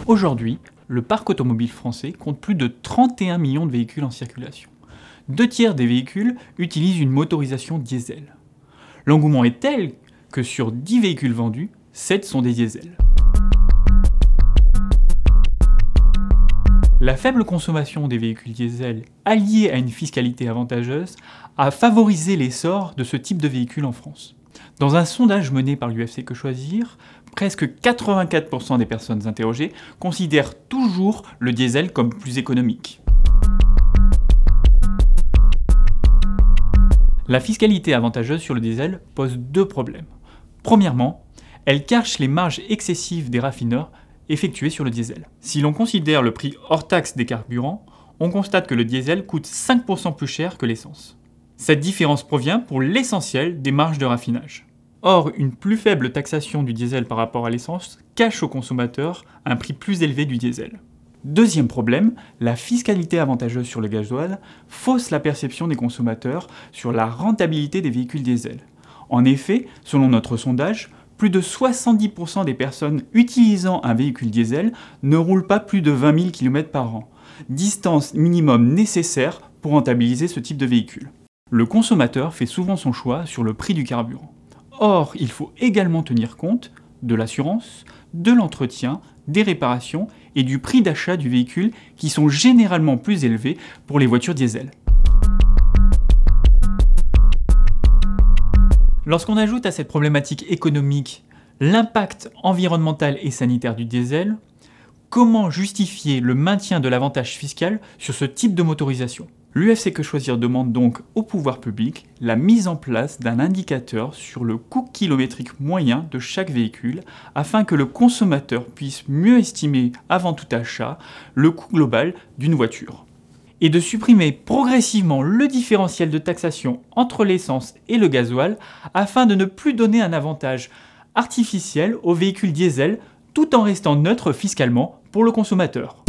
Aujourd'hui, le parc automobile français compte plus de 31 millions de véhicules en circulation. 2/3 des véhicules utilisent une motorisation diesel. L'engouement est tel que sur 10 véhicules vendus, 7 sont des diesels. La faible consommation des véhicules diesel, alliée à une fiscalité avantageuse, a favorisé l'essor de ce type de véhicule en France. Dans un sondage mené par l'UFC Que Choisir, presque 84% des personnes interrogées considèrent toujours le diesel comme plus économique. La fiscalité avantageuse sur le diesel pose deux problèmes. Premièrement, elle cache les marges excessives des raffineurs effectuées sur le diesel. Si l'on considère le prix hors taxe des carburants, on constate que le diesel coûte 5% plus cher que l'essence. Cette différence provient pour l'essentiel des marges de raffinage. Or, une plus faible taxation du diesel par rapport à l'essence cache aux consommateurs un prix plus élevé du diesel. Deuxième problème, la fiscalité avantageuse sur le gasoil fausse la perception des consommateurs sur la rentabilité des véhicules diesel. En effet, selon notre sondage, plus de 70% des personnes utilisant un véhicule diesel ne roulent pas plus de 20 000 km par an, distance minimum nécessaire pour rentabiliser ce type de véhicule. Le consommateur fait souvent son choix sur le prix du carburant. Or, il faut également tenir compte de l'assurance, de l'entretien, des réparations et du prix d'achat du véhicule qui sont généralement plus élevés pour les voitures diesel. Lorsqu'on ajoute à cette problématique économique l'impact environnemental et sanitaire du diesel, comment justifier le maintien de l'avantage fiscal sur ce type de motorisation ? L'UFC Que Choisir demande donc au pouvoir public la mise en place d'un indicateur sur le coût kilométrique moyen de chaque véhicule afin que le consommateur puisse mieux estimer avant tout achat le coût global d'une voiture. Et de supprimer progressivement le différentiel de taxation entre l'essence et le gasoil afin de ne plus donner un avantage artificiel aux véhicules diesel tout en restant neutre fiscalement pour le consommateur.